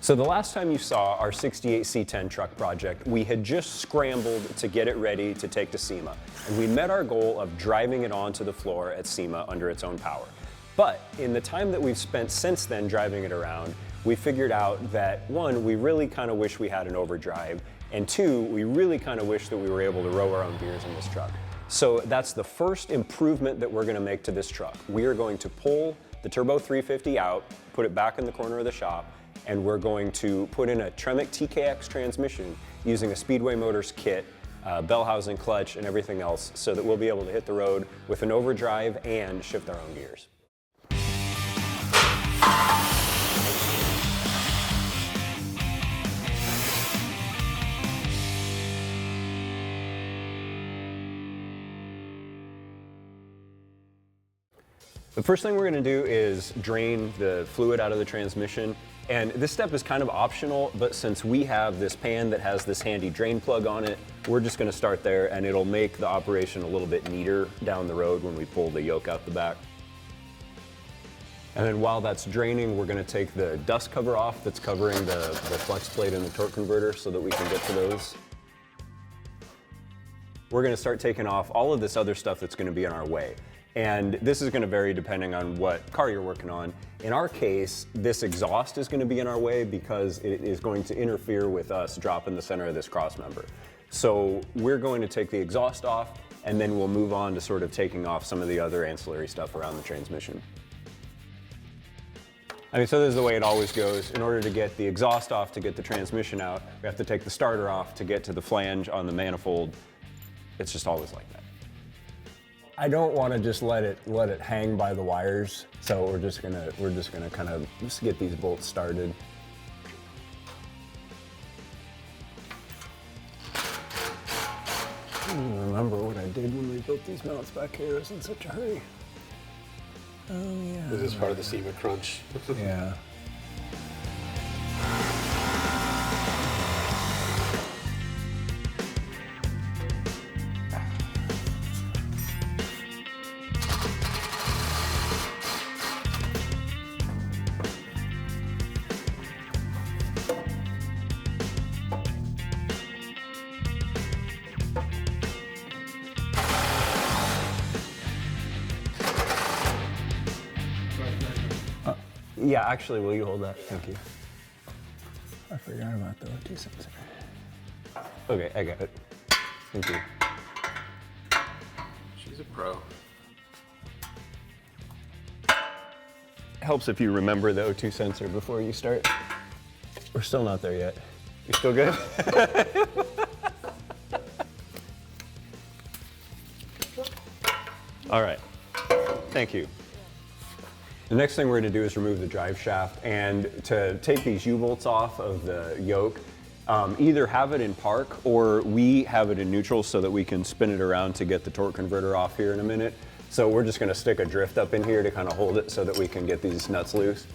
So the last time you saw our 68 C10 truck project, we had just scrambled to get it ready to take to SEMA, and we met our goal of driving it onto the floor at SEMA under its own power. But in the time that we've spent since then driving it around, we figured out that one, we really kind of wish we had an overdrive, and two, we really kind of wish that we were able to row our own gears in this truck. So that's the first improvement that we're going to make to this truck. We are going to pull the Turbo 350 out, put it back in the corner of the shop, and we're going to put in a Tremec TKX transmission using a Speedway Motors Kit, bell housing, clutch, and everything else, so that we'll be able to hit the road with an overdrive and shift our own gears. The first thing we're going to do is drain the fluid out of the transmission, and this step is kind of optional, but since we have this pan that has this handy drain plug on it, we're just going to start there, and it'll make the operation a little bit neater down the road when we pull the yoke out the back. And then while that's draining, we're going to take the dust cover off that's covering the flex plate and the torque converter so that we can get to those. We're going to start taking off all of this other stuff that's going to be in our way. And this is going to vary depending on what car you're working on. In our case, this exhaust is going to be in our way because it is going to interfere with us dropping the center of this cross member. So we're going to take the exhaust off, and then we'll move on to sort of taking off some of the other ancillary stuff around the transmission. I mean, so this is the way it always goes. In order to get the exhaust off to get the transmission out, we have to take the starter off to get to the flange on the manifold. It's just always like that. I don't want to just let it hang by the wires, so we're just gonna kind of just get these bolts started. I don't even remember what I did when we built these mounts back here. I was in such a hurry. Oh yeah. This is part of the SEMA crunch. Yeah. Yeah, actually, will you hold that? Thank you. I forgot about the O2 sensor. Okay, I got it. Thank you. She's a pro. Helps if you remember the O2 sensor before you start. We're still not there yet. You still good? All right, thank you. The next thing we're going to do is remove the drive shaft, and to take these U-bolts off of the yoke, either have it in park or we have it in neutral so that we can spin it around to get the torque converter off here in a minute. So we're just going to stick a drift up in here to kind of hold it so that we can get these nuts loose.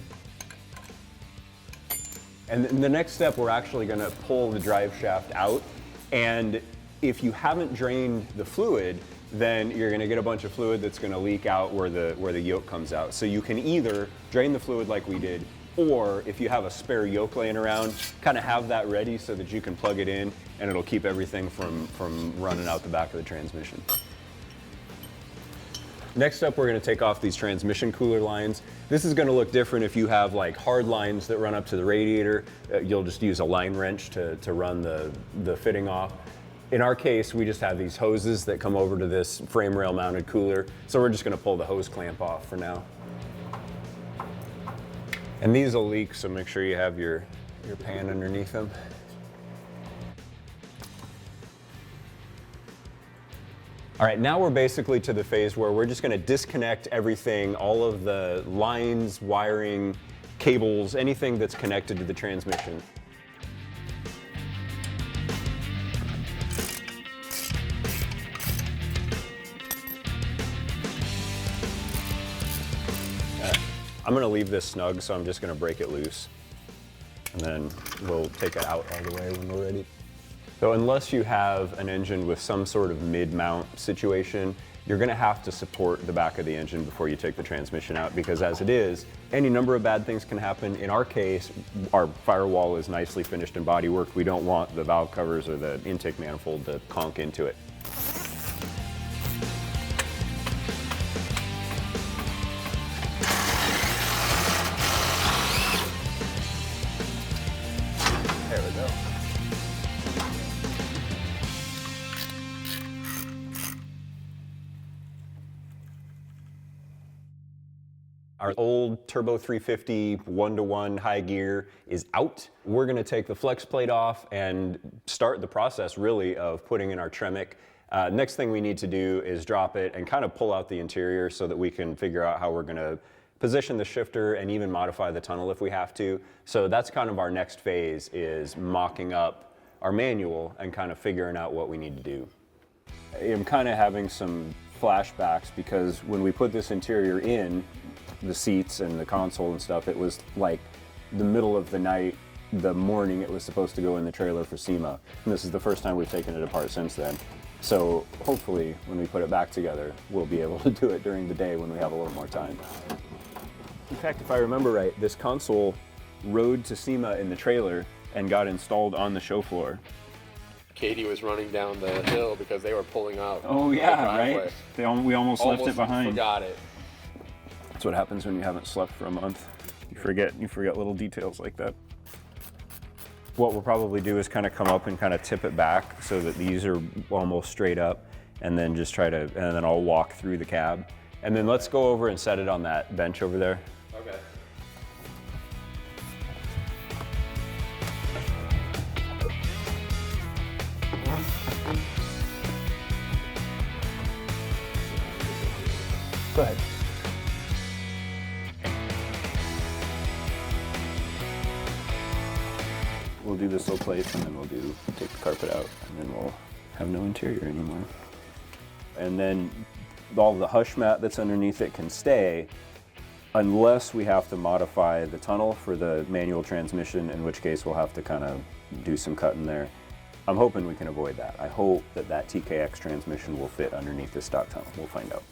And then the next step, we're actually going to pull the drive shaft out, and if you haven't drained the fluid, then you're going to get a bunch of fluid that's going to leak out where the yoke comes out. So you can either drain the fluid like we did, or if you have a spare yoke laying around, kind of have that ready so that you can plug it in and it'll keep everything from running out the back of the transmission. Next up, we're going to take off these transmission cooler lines. This is going to look different if you have like hard lines that run up to the radiator. You'll just use a line wrench to run the fitting off. In our case, we just have these hoses that come over to this frame rail mounted cooler, so we're just going to pull the hose clamp off for now. And these will leak, so make sure you have your pan underneath them. All right, now we're basically to the phase where we're just going to disconnect everything, all of the lines, wiring, cables, anything that's connected to the transmission. I'm going to leave this snug, so I'm just going to break it loose. And then we'll take it out all the way when we're ready. So unless you have an engine with some sort of mid-mount situation, you're gonna have to support the back of the engine before you take the transmission out, because as it is, any number of bad things can happen. In our case, our firewall is nicely finished and bodyworked. We don't want the valve covers or the intake manifold to conk into it. There we go. Our old Turbo 350 1-to-1 high gear is out. We're gonna take the flex plate off and start the process really of putting in our Tremec. Next thing we need to do is drop it and kind of pull out the interior so that we can figure out how we're gonna position the shifter and even modify the tunnel if we have to. So that's kind of our next phase, is mocking up our manual and kind of figuring out what we need to do. I'm kind of having some flashbacks because when we put this interior in, the seats and the console and stuff, it was like the middle of the night, the morning it was supposed to go in the trailer for SEMA. And this is the first time we've taken it apart since then. So hopefully when we put it back together, we'll be able to do it during the day when we have a little more time. In fact, if I remember right, this console rode to SEMA in the trailer and got installed on the show floor. Katie was running down the hill because they were pulling out. Oh yeah, right? We almost left it behind. Forgot it. That's what happens when you haven't slept for a month. You forget little details like that. What we'll probably do is kind of come up and kind of tip it back so that these are almost straight up, and then just try to, and then I'll walk through the cab. And then let's go over and set it on that bench over there. Okay. Go ahead. We'll do the sill plates, and then we'll take the carpet out, and then we'll have no interior anymore. And then all the hush mat that's underneath it can stay, unless we have to modify the tunnel for the manual transmission, in which case we'll have to kind of do some cutting there. I'm hoping we can avoid that. I hope that that TKX transmission will fit underneath the stock tunnel. We'll find out.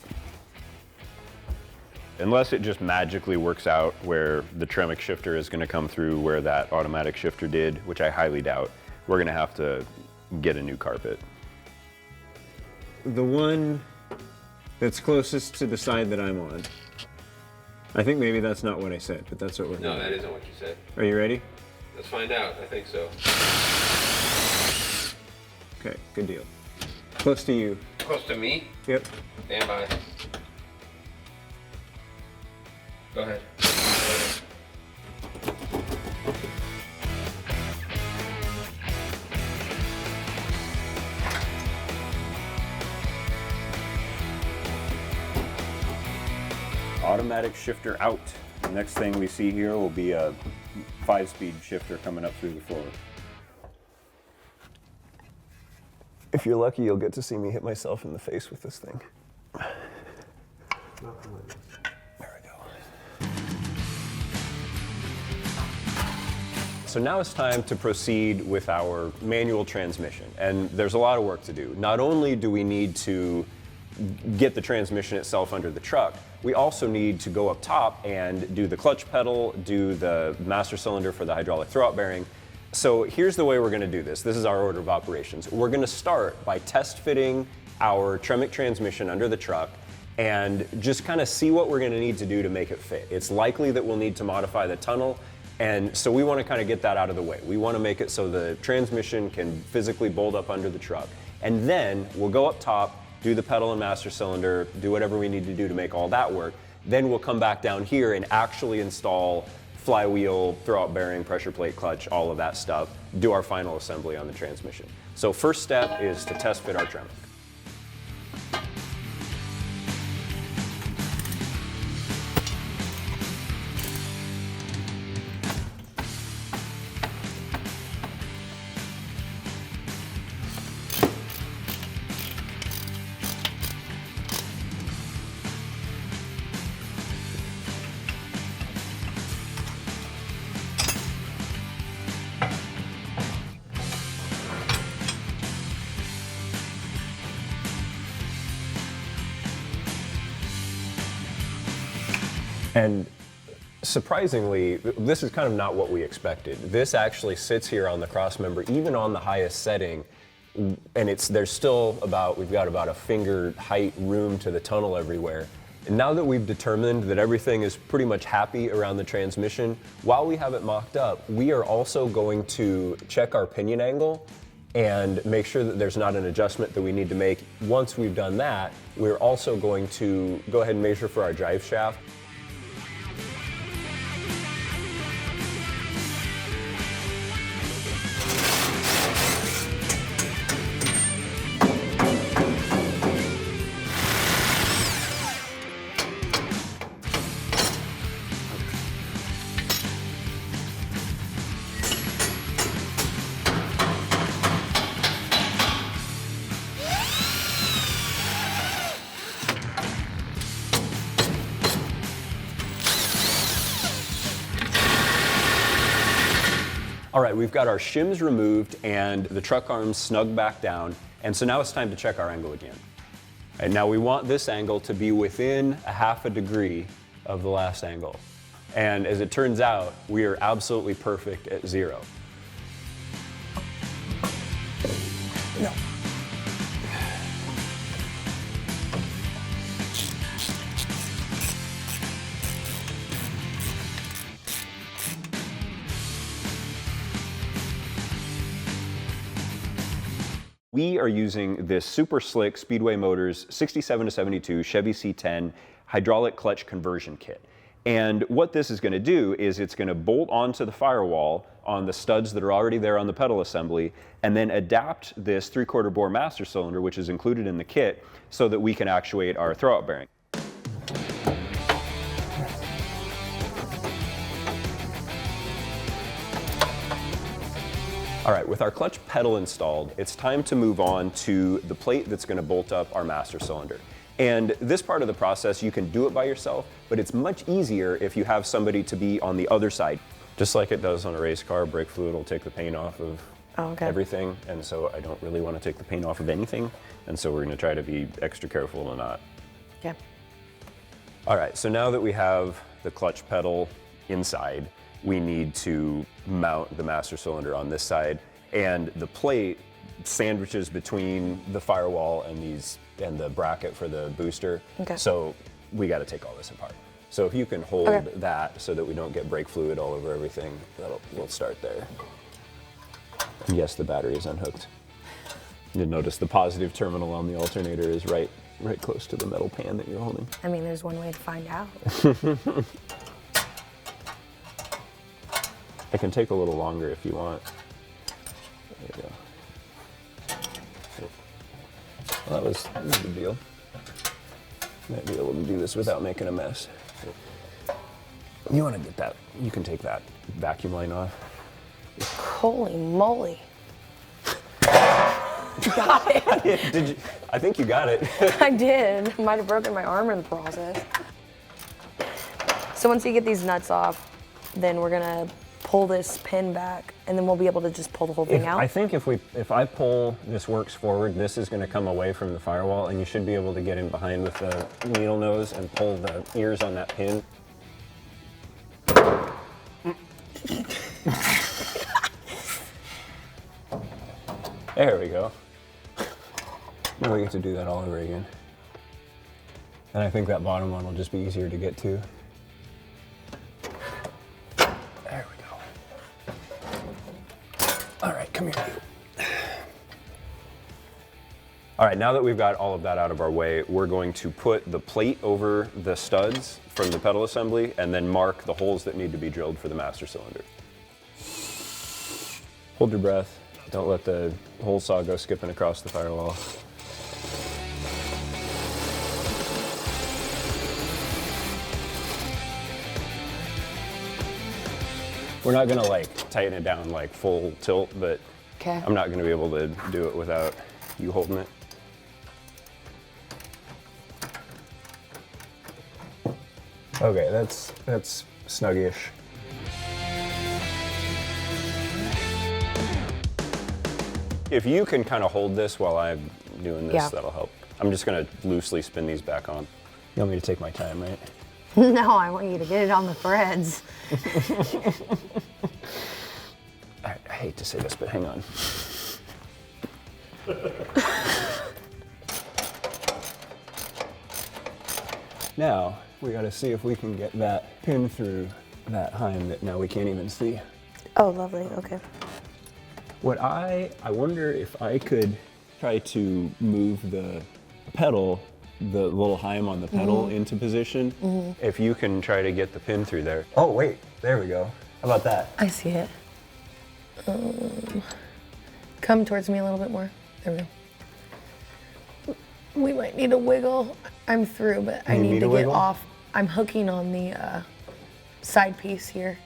Unless it just magically works out where the Tremec shifter is going to come through where that automatic shifter did, which I highly doubt, we're going to have to get a new carpet. The one that's closest to the side that I'm on. I think maybe that's not what I said, but that's what we're doing. No, that isn't what you said. Are you ready? Let's find out. I think so. Okay, good deal. Close to you. Close to me? Yep. Stand by. Go ahead. Automatic shifter out. The next thing we see here will be a 5-speed shifter coming up through the floor. If you're lucky, you'll get to see me hit myself in the face with this thing. There we go. So now it's time to proceed with our manual transmission. And there's a lot of work to do. Not only do we need to get the transmission itself under the truck, we also need to go up top and do the clutch pedal, do the master cylinder for the hydraulic throwout bearing. So here's the way we're gonna do this. This is our order of operations. We're gonna start by test fitting our Tremec transmission under the truck and just kind of see what we're gonna need to do to make it fit. It's likely that we'll need to modify the tunnel, and so we wanna kind of get that out of the way. We wanna make it so the transmission can physically bolt up under the truck. And then we'll go up top, do the pedal and master cylinder, do whatever we need to do to make all that work. Then we'll come back down here and actually install flywheel, throwout bearing, pressure plate, clutch, all of that stuff, do our final assembly on the transmission. So first step is to test fit our Tremec. And surprisingly, this is kind of not what we expected. This actually sits here on the cross member, even on the highest setting, and there's still we've got about a finger height room to the tunnel everywhere. And now that we've determined that everything is pretty much happy around the transmission, while we have it mocked up, we are also going to check our pinion angle and make sure that there's not an adjustment that we need to make. Once we've done that, we're also going to go ahead and measure for our drive shaft. All right, we've got our shims removed and the truck arms snug back down, and so now it's time to check our angle again. And now we want this angle to be within a half a degree of the last angle. And as it turns out, we are absolutely perfect at 0. No. We are using this super slick Speedway Motors 67 to 72 Chevy C10 hydraulic clutch conversion kit. And what this is going to do is it's going to bolt onto the firewall on the studs that are already there on the pedal assembly, and then adapt this 3/4 bore master cylinder, which is included in the kit, so that we can actuate our throwout bearing. All right, with our clutch pedal installed, it's time to move on to the plate that's going to bolt up our master cylinder. And this part of the process, you can do it by yourself, but it's much easier if you have somebody to be on the other side. Just like it does on a race car, brake fluid will take the paint off of everything, and so I don't really want to take the paint off of anything, and so we're going to try to be extra careful to not. Okay. All right, so now that we have the clutch pedal inside, we need to mount the master cylinder on this side, and the plate sandwiches between the firewall and the bracket for the booster. Okay. So we got to take all this apart. So if you can hold that so that we don't get brake fluid all over everything, we'll start there. And yes, the battery is unhooked. You'll notice the positive terminal on the alternator is right close to the metal pan that you're holding. I mean, there's one way to find out. It can take a little longer if you want. There you go. Well, that was a good deal. Might be able to do this without making a mess. You want to get that, you can take that vacuum line off. Holy moly. Got it. Did you? I think you got it. I did. Might have broken my arm in the process. So once you get these nuts off, then we're gonna pull this pin back, and then we'll be able to just pull the whole thing out. I think if I pull this works forward, this is going to come away from the firewall, and you should be able to get in behind with the needle nose and pull the ears on that pin. There we go. Now we get to do that all over again. And I think that bottom one will just be easier to get to. There we go. All right, come here. All right, now that we've got all of that out of our way, we're going to put the plate over the studs from the pedal assembly and then mark the holes that need to be drilled for the master cylinder. Hold your breath. Don't let the hole saw go skipping across the firewall. We're not gonna like tighten it down like full tilt, but I'm not gonna be able to do it without you holding it. Okay, that's snuggish. If you can kind of hold this while I'm doing this, that'll help. I'm just gonna loosely spin these back on. You want me to take my time, right? No, I want you to get it on the threads. I hate to say this, but hang on. Now, we gotta see if we can get that pin through that heim that now we can't even see. Oh, lovely, okay. What I wonder if I could try to move the pedal, the little heim on the pedal into position. If you can try to get the pin through there. Oh wait, there we go. How about that? I see it. Come towards me a little bit more. There we go. We might need a wiggle. I'm through, but I You need need to a get wiggle? off. I'm hooking on the side piece here.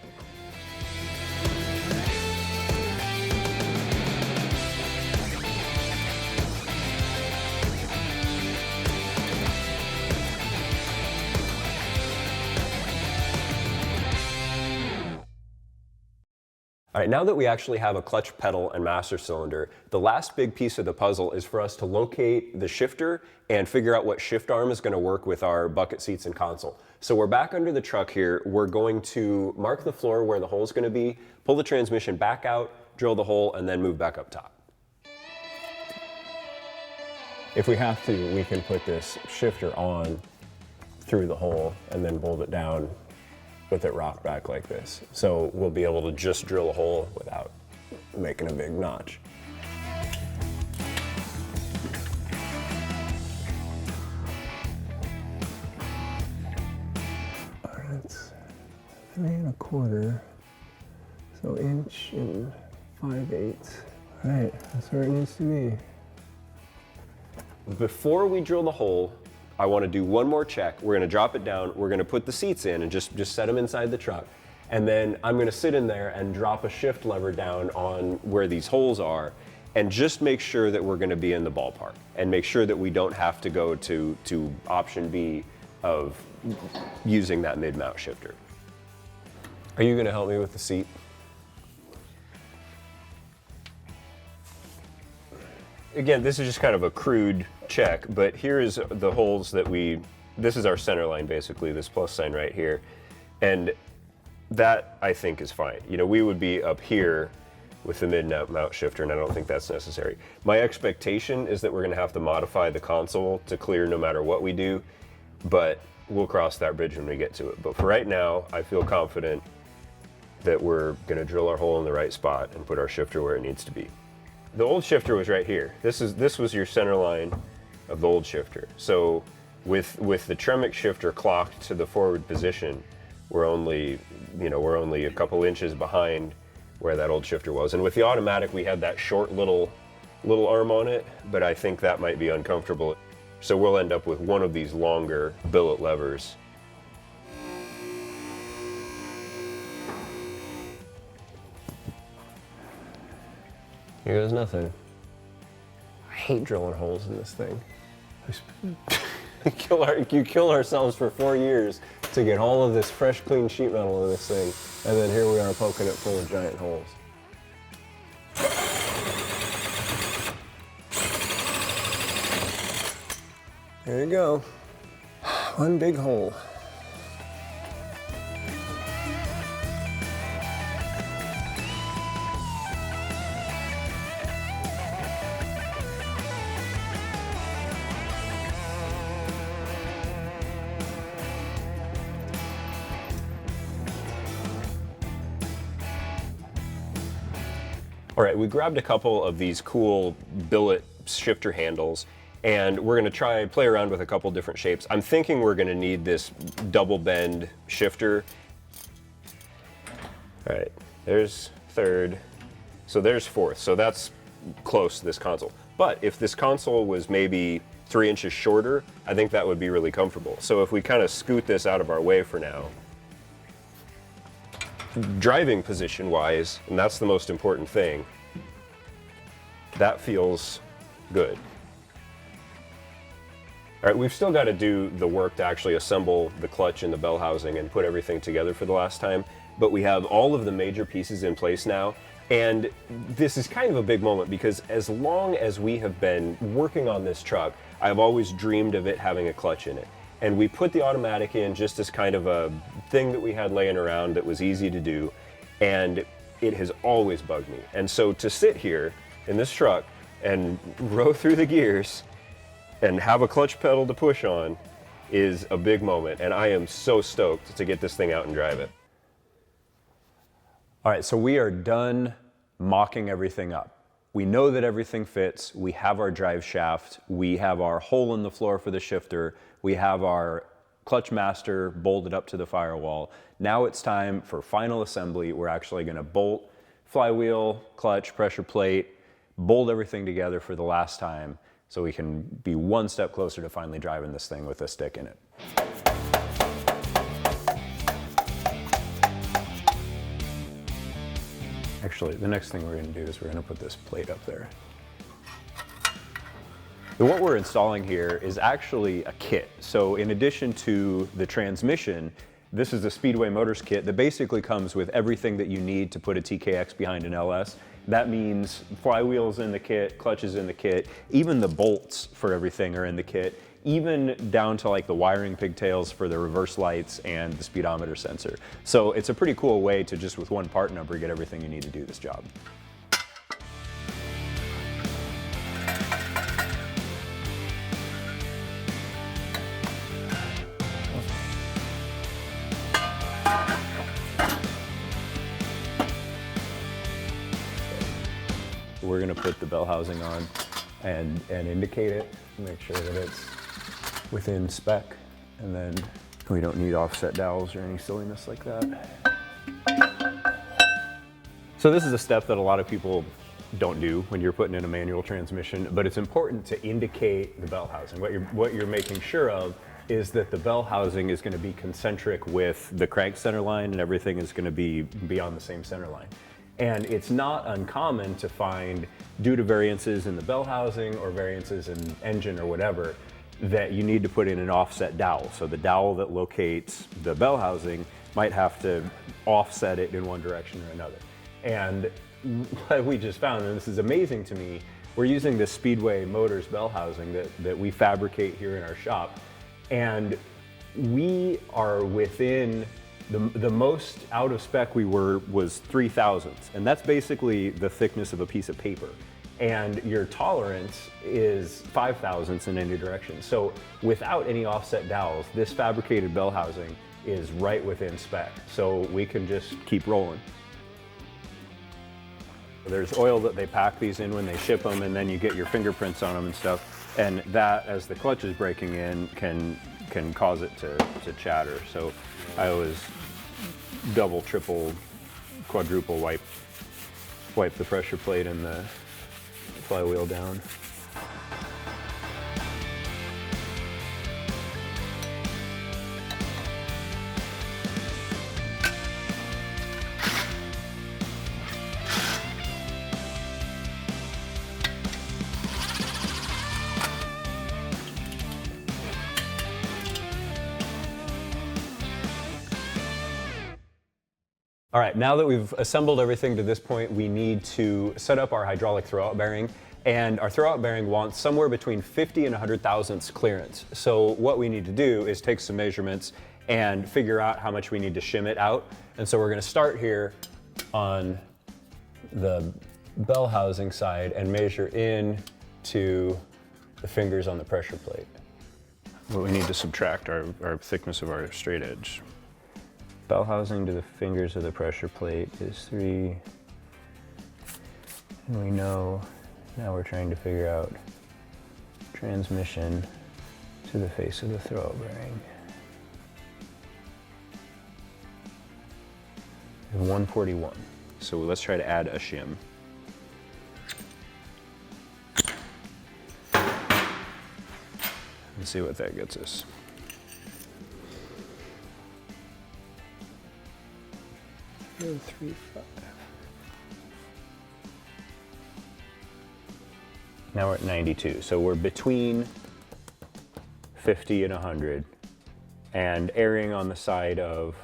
All right, now that we actually have a clutch pedal and master cylinder, the last big piece of the puzzle is for us to locate the shifter and figure out what shift arm is going to work with our bucket seats and console. So we're back under the truck here. We're going to mark the floor where the hole is going to be, pull the transmission back out, drill the hole, and then move back up top. If we have to, we can put this shifter on through the hole and then bolt it down with it rocked back like this. So we'll be able to just drill a hole without making a big notch. That's 3 1/4, so inch and 5/8. All right, that's where it needs to be. Before we drill the hole, I want to do one more check. We're going to drop it down. We're going to put the seats in and just set them inside the truck. And then I'm going to sit in there and drop a shift lever down on where these holes are and just make sure that we're going to be in the ballpark and make sure that we don't have to go to option B of using that mid-mount shifter. Are you going to help me with the seat? Again, this is just kind of a crude check, but here is the holes that this is our center line basically, this plus sign right here. And that I think is fine. You know, we would be up here with the mid-mount shifter, and I don't think that's necessary. My expectation is that we're gonna have to modify the console to clear no matter what we do, but we'll cross that bridge when we get to it. But for right now, I feel confident that we're gonna drill our hole in the right spot and put our shifter where it needs to be. The old shifter was right here. This was your center line of the old shifter. So with the Tremec shifter clocked to the forward position, we're only a couple inches behind where that old shifter was. And with the automatic, we had that short little arm on it, but I think that might be uncomfortable. So we'll end up with one of these longer billet levers. Here goes nothing. I hate drilling holes in this thing. You kill ourselves for 4 years to get all of this fresh, clean sheet metal in this thing, and then here we are poking it full of giant holes. There you go. One big hole. All right, we grabbed a couple of these cool billet shifter handles, and we're gonna play around with a couple different shapes. I'm thinking we're gonna need this double bend shifter. All right, there's third, so there's fourth, so that's close to this console. But if this console was maybe 3 inches shorter, I think that would be really comfortable. So if we kind of scoot this out of our way for now, driving position wise, and that's the most important thing, that feels good. All right, we've still got to do the work to actually assemble the clutch and the bell housing and put everything together for the last time, but we have all of the major pieces in place now, and this is kind of a big moment because as long as we have been working on this truck, I've always dreamed of it having a clutch in it. And we put the automatic in just as kind of a thing that we had laying around that was easy to do. And it has always bugged me. And so to sit here in this truck and row through the gears and have a clutch pedal to push on is a big moment. And I am so stoked to get this thing out and drive it. All right, so we are done mocking everything up. We know that everything fits. We have our drive shaft. We have our hole in the floor for the shifter. We have our clutch master bolted up to the firewall. Now it's time for final assembly. We're actually gonna bolt flywheel, clutch, pressure plate, bolt everything together for the last time so we can be one step closer to finally driving this thing with a stick in it. Actually, the next thing we're gonna do is we're gonna put this plate up there. What we're installing here is actually a kit. So in addition to the transmission, this is a Speedway Motors kit that basically comes with everything that you need to put a TKX behind an LS. That means flywheels in the kit, clutches in the kit, even the bolts for everything are in the kit, even down to like the wiring pigtails for the reverse lights and the speedometer sensor. So it's a pretty cool way to just with one part number get everything you need to do this job. We're gonna put the bell housing on and indicate it, make sure that it's within spec, and then we don't need offset dowels or any silliness like that. So this is a step that a lot of people don't do when you're putting in a manual transmission, but it's important to indicate the bell housing. What you're making sure of is that the bell housing is gonna be concentric with the crank center line and everything is gonna be on the same center line. And it's not uncommon to find, due to variances in the bell housing or variances in engine or whatever, that you need to put in an offset dowel. So the dowel that locates the bell housing might have to offset it in one direction or another. And what we just found, and this is amazing to me, we're using this Speedway Motors bell housing that we fabricate here in our shop. And we are within the most out of spec we were was 3 thousandths, and that's basically the thickness of a piece of paper. And your tolerance is 5 thousandths in any direction. So without any offset dowels, this fabricated bell housing is right within spec. So we can just keep rolling. There's oil that they pack these in when they ship them, and then you get your fingerprints on them and stuff. And that, as the clutch is breaking in, can cause it to chatter. So I always double, triple, quadruple wipe the pressure plate and the flywheel down. All right, now that we've assembled everything to this point, we need to set up our hydraulic throwout bearing. And our throwout bearing wants somewhere between 50 and 100 thousandths clearance. So what we need to do is take some measurements and figure out how much we need to shim it out. And so we're gonna start here on the bell housing side and measure in to the fingers on the pressure plate. Well, we need to subtract our thickness of our straight edge. Bell housing to the fingers of the pressure plate is 3, and we know, now we're trying to figure out transmission to the face of the throwout bearing. 141, so let's try to add a shim. Let's see what that gets us. Now we're at 92, so we're between 50 and 100, and erring on the side of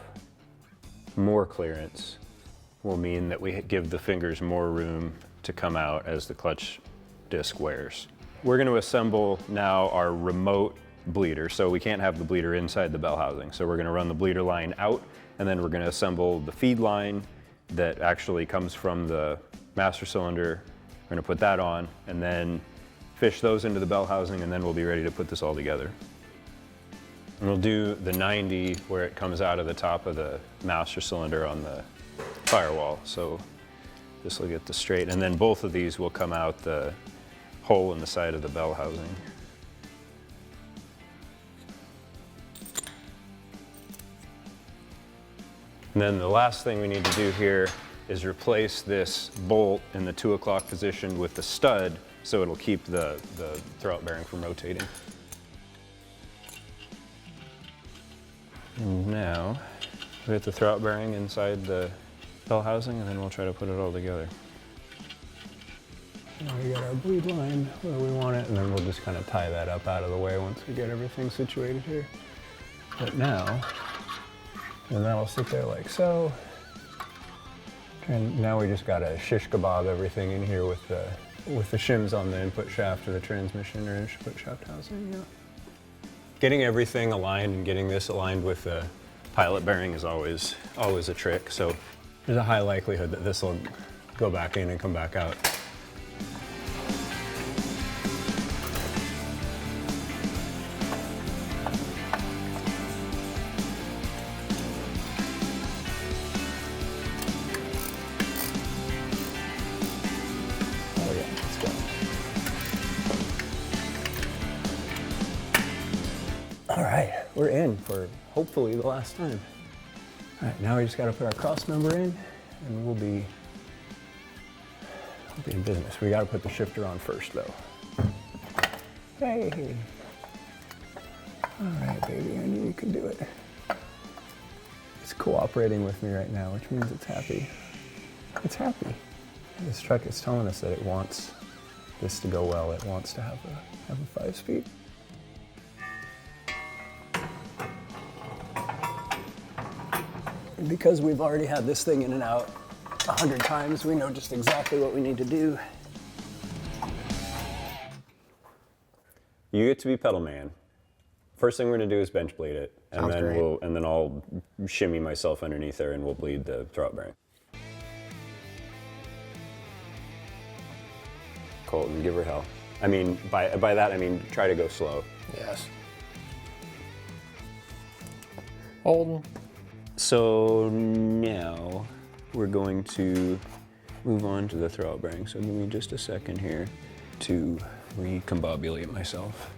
more clearance will mean that we give the fingers more room to come out as the clutch disc wears. We're going to assemble now our remote bleeder, so we can't have the bleeder inside the bell housing. So we're gonna run the bleeder line out, and then we're gonna assemble the feed line that actually comes from the master cylinder. We're gonna put that on, and then fish those into the bell housing, and then we'll be ready to put this all together. And we'll do the 90 where it comes out of the top of the master cylinder on the firewall. So this will get this straight, and then both of these will come out the hole in the side of the bell housing. And then the last thing we need to do here is replace this bolt in the 2 o'clock position with the stud so it'll keep the throwout bearing from rotating. And now we get the throwout bearing inside the bell housing, and then we'll try to put it all together. Now we got our bleed line where we want it, and then we'll just kind of tie that up out of the way once we get everything situated here. But now, and that'll sit there like so. And now we just gotta shish kebab everything in here with the shims on the input shaft of the transmission or input shaft housing. Yeah. Getting everything aligned and getting this aligned with the pilot bearing is always a trick. So there's a high likelihood that this will go back in and come back out. All right, we're in for hopefully the last time. All right, now we just got to put our cross member in, and we'll be in business. We got to put the shifter on first, though. Hey. All right, baby, I knew you could do it. It's cooperating with me right now, which means it's happy. It's happy. This truck is telling us that it wants this to go well. It wants to have a 5-speed. Because we've already had this thing in and out 100 times, we know just exactly what we need to do. You get to be pedal man. First thing we're gonna do is bench bleed it, and Sounds great. then I'll shimmy myself underneath there, and we'll bleed the throwout bearing. Colton, give her hell. I mean, by that I mean try to go slow. Yes. Holden. So now we're going to move on to the throwout bearing. So give me just a second here to recombobulate myself.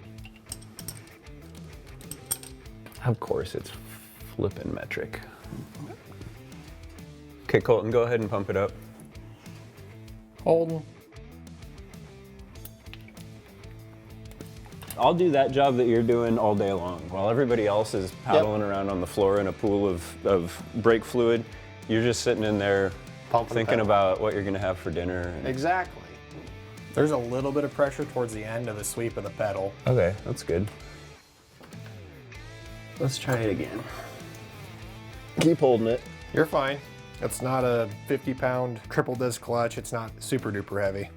Of course, it's flippin' metric. Okay, Colton, go ahead and pump it up. Holden. I'll do that job that you're doing all day long. While everybody else is paddling around on the floor in a pool of brake fluid, you're just sitting in there Pumping thinking about what you're gonna have for dinner. Exactly. There's a little bit of pressure towards the end of the sweep of the pedal. Okay, that's good. Let's try it again. Keep holding it. You're fine. It's not a 50-pound triple disc clutch. It's not super duper heavy.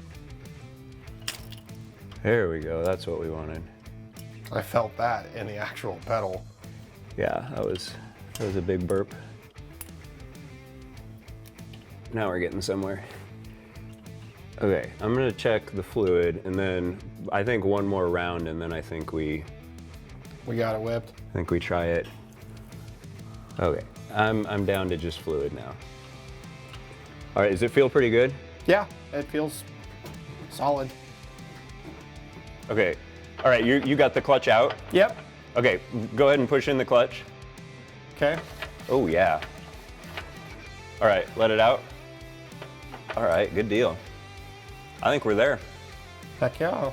There we go, that's what we wanted. I felt that in the actual pedal. Yeah, that was a big burp. Now we're getting somewhere. Okay, I'm gonna check the fluid, and then I think one more round, and then I think we got it whipped. try it. Okay, I'm down to just fluid now. All right, does it feel pretty good? Yeah, it feels solid. Okay, all right, you got the clutch out? Yep. Okay, go ahead and push in the clutch. Okay. Oh yeah. All right, let it out. All right, good deal. I think we're there. Heck yeah.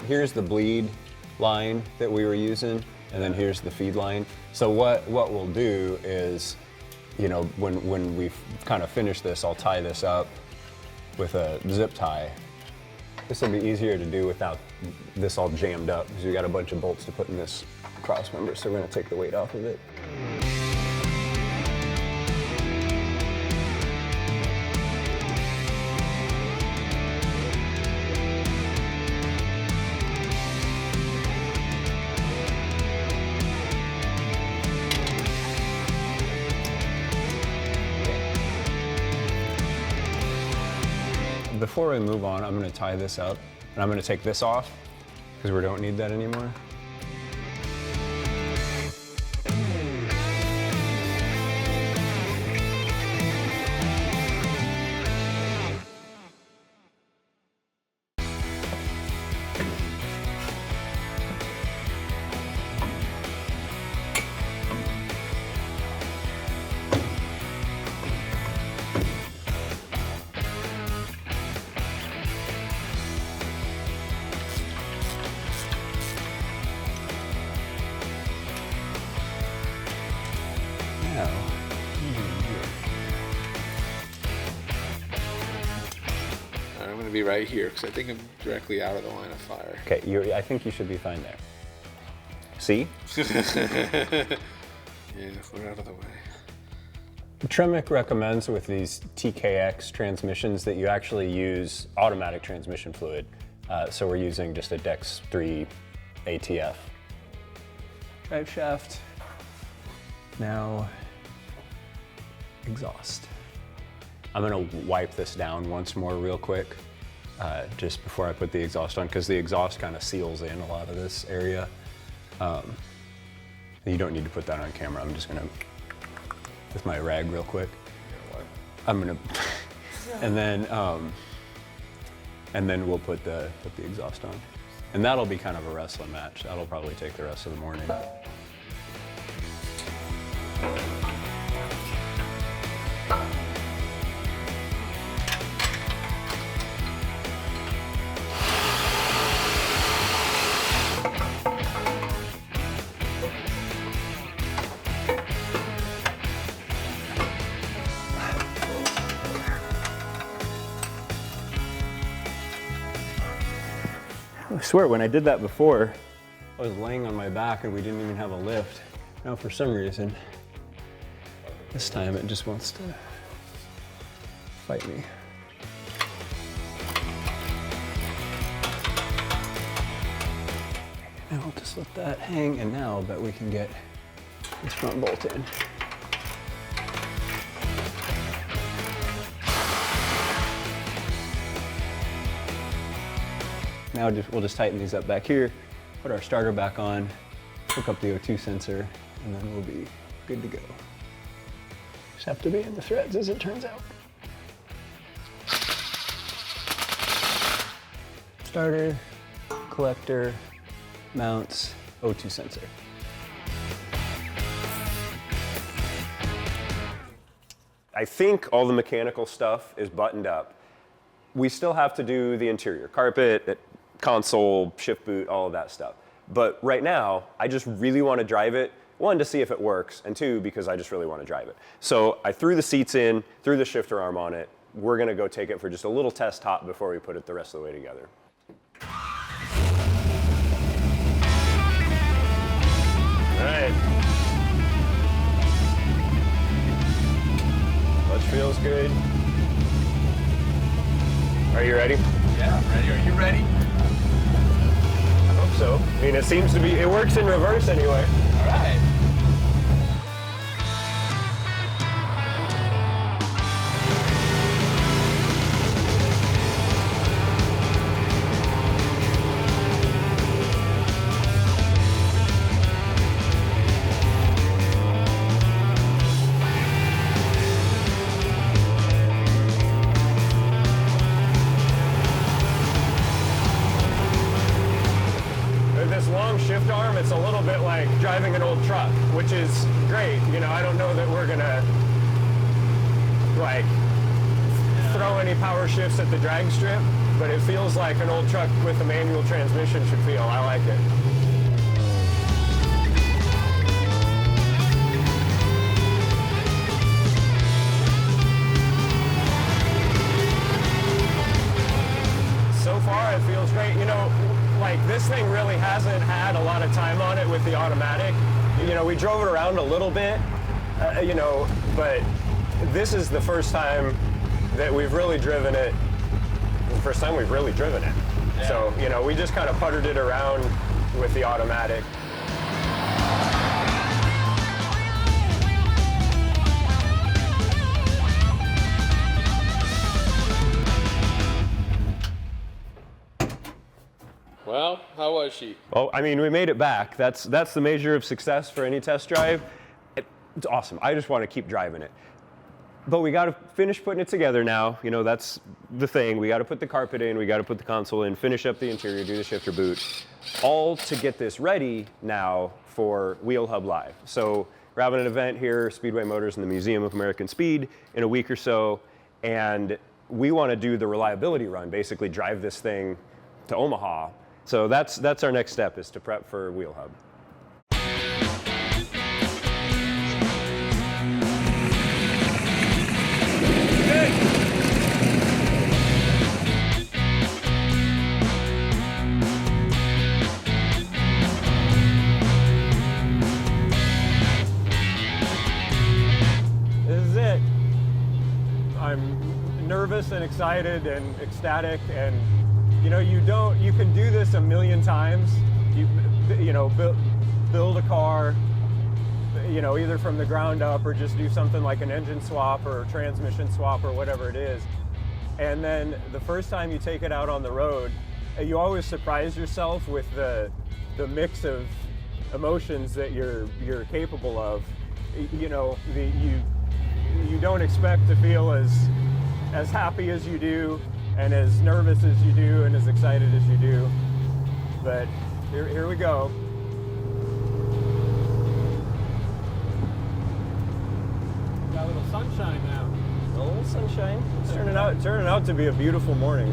Here's the bleed line that we were using, and then here's the feed line. So what we'll do is, you know, when we've kind of finished this, I'll tie this up with a zip tie. This will be easier to do without this all jammed up, because we got a bunch of bolts to put in this cross member, so we're gonna take the weight off of it. before we move on, I'm gonna tie this up, and I'm gonna take this off, because we don't need that anymore. I'm going to be right here because I think I'm directly out of the line of fire. Okay, I think you should be fine there. See? Yeah, we're out of the way. Tremec recommends with these TKX transmissions that you actually use automatic transmission fluid. So we're using just a Dex 3 ATF. Driveshaft. Now, exhaust. I'm gonna wipe this down once more real quick, just before I put the exhaust on, because the exhaust kind of seals in a lot of this area. You don't need to put that on camera. I'm just gonna, with my rag real quick. I'm gonna, and then we'll put the exhaust on. And that'll be kind of a wrestling match. That'll probably take the rest of the morning. I swear, when I did that before, I was laying on my back and we didn't even have a lift. Now, for some reason, this time it just wants to fight me. Now I'll just let that hang, and now I'll bet we can get this front bolt in. Now we'll just tighten these up back here, put our starter back on, hook up the O2 sensor, and then we'll be good to go. Just have to be in the threads, as it turns out. Starter, collector, mounts, O2 sensor. I think all the mechanical stuff is buttoned up. We still have to do the interior, carpet, console, shift boot, all of that stuff. But right now, I just really want to drive it. One, to see if it works, and two, because I just really want to drive it. So I threw the seats in, threw the shifter arm on it. We're going to go take it for just a little test hop before we put it the rest of the way together. All right. Clutch feels good. Are you ready? Yeah, I'm ready. Are you ready? I hope so. I mean, it seems to be, it works in reverse anyway. All right. Shift arm, it's a little bit like driving an old truck, which is great. You know, I don't know that we're gonna like throw any power shifts at the drag strip, but it feels like an old truck with a manual transmission should feel. I like it. So far, it feels great. You know, like this thing really hasn't had a lot of time on it with the automatic. You know, we drove it around a little bit, you know, but this is the first time that we've really driven it. The first time we've really driven it. Yeah. So, you know, we just kind of puttered it around with the automatic. How was she? Well, I mean, we made it back. That's the measure of success for any test drive. It's awesome. I just want to keep driving it. But we got to finish putting it together now. You know, that's the thing. We got to put the carpet in, we got to put the console in, finish up the interior, do the shifter boot, all to get this ready now for Wheel Hub Live. So we're having an event here, Speedway Motors in the Museum of American Speed, in a week or so, and we want to do the reliability run, basically drive this thing to Omaha. So that's our next step, is to prep for Wheel Hub. This is it. I'm nervous and excited and ecstatic, and you know, you can do this a million times. Build a car, you know, either from the ground up or just do something like an engine swap or a transmission swap or whatever it is. And then the first time you take it out on the road, you always surprise yourself with the mix of emotions that you're capable of. You know, you don't expect to feel as happy as you do, and as nervous as you do, and as excited as you do. But here we go. Got a little sunshine now. A little sunshine. It's turning out to be a beautiful morning.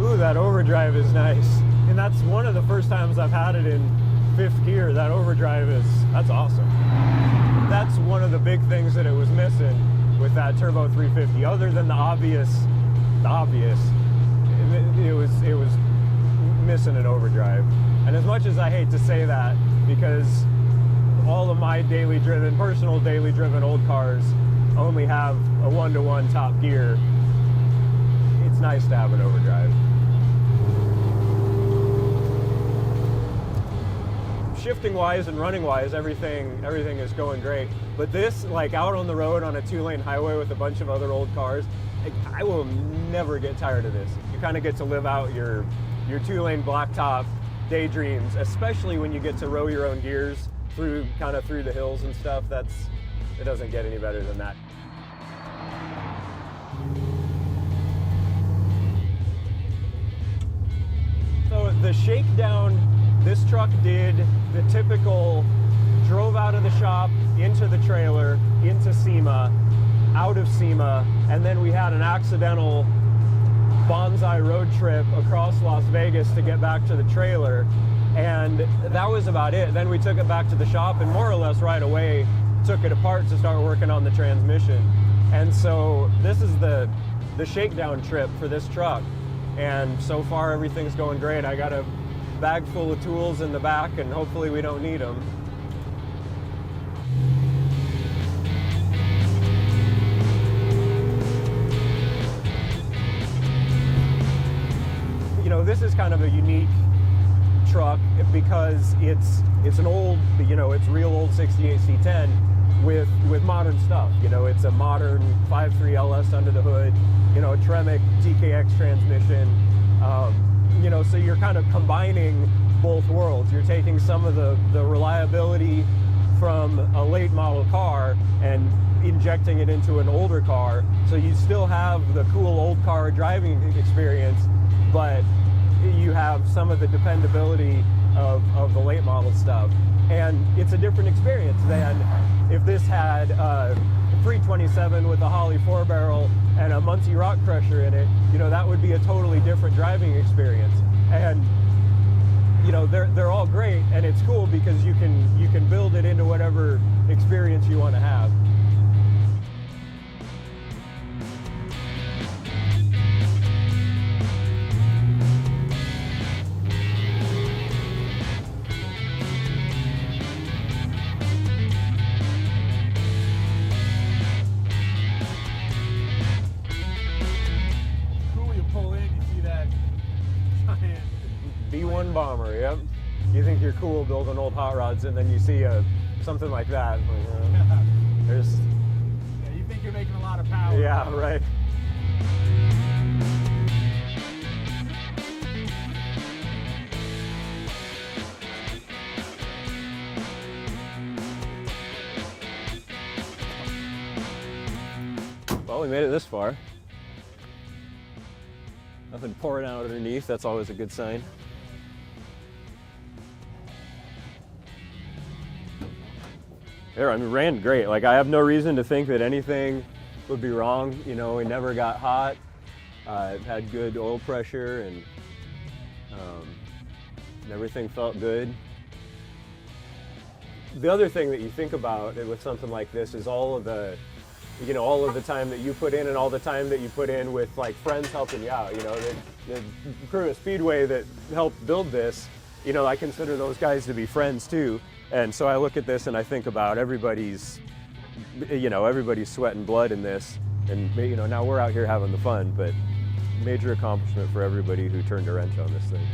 Ooh, that overdrive is nice. And that's one of the first times I've had it in fifth gear. That overdrive that's awesome. That's one of the big things that it was missing with that turbo 350. Other than the obvious, it was missing an overdrive. And as much as I hate to say that, because all of my personal daily driven old cars only have a 1-to-1 top gear, it's nice to have an overdrive. Shifting wise and running wise, everything is going great. But this, like out on the road on a 2-lane highway with a bunch of other old cars, I will never get tired of this. You kind of get to live out your 2-lane blacktop daydreams, especially when you get to row your own gears through the hills and stuff. It doesn't get any better than that. So the shakedown this truck did the typical drove out of the shop, into the trailer, into SEMA, out of SEMA, and then we had an accidental bonsai road trip across Las Vegas to get back to the trailer, and that was about it. Then we took it back to the shop and more or less right away took it apart to start working on the transmission. And so this is the shakedown trip for this truck, and so far everything's going great. I got a bag full of tools in the back, and hopefully we don't need them. You know, this is kind of a unique truck because it's an old, you know, it's real old 68 C10 with modern stuff. You know, it's a modern 5.3 LS under the hood, you know, a Tremec TKX transmission. You know, so you're kind of combining both worlds. You're taking some of the reliability from a late model car and injecting it into an older car. So you still have the cool old car driving experience, but you have some of the dependability of the late model stuff. And it's a different experience than if this had a 327 with a Holley 4-barrel and a Muncie rock crusher in it. You know, that would be a totally different driving experience. And you know, they're all great, and it's cool because you can build it into whatever experience you want to have. B1 bomber, yep. You think you're cool building old hot rods, and then you see something like that. Yeah, you think you're making a lot of power. Yeah, right. Well, we made it this far. Nothing pouring out underneath, that's always a good sign. There, I mean, ran great. Like, I have no reason to think that anything would be wrong. You know, we never got hot. Had good oil pressure, and everything felt good. The other thing that you think about with something like this is all of the, you know, all of the time that you put in and all the time that you put in with like friends helping you out. You know, the crew at Speedway that helped build this, you know, I consider those guys to be friends too. And so I look at this and I think about everybody's, you know, everybody's sweat and blood in this. And, you know, now we're out here having the fun, but major accomplishment for everybody who turned a wrench on this thing.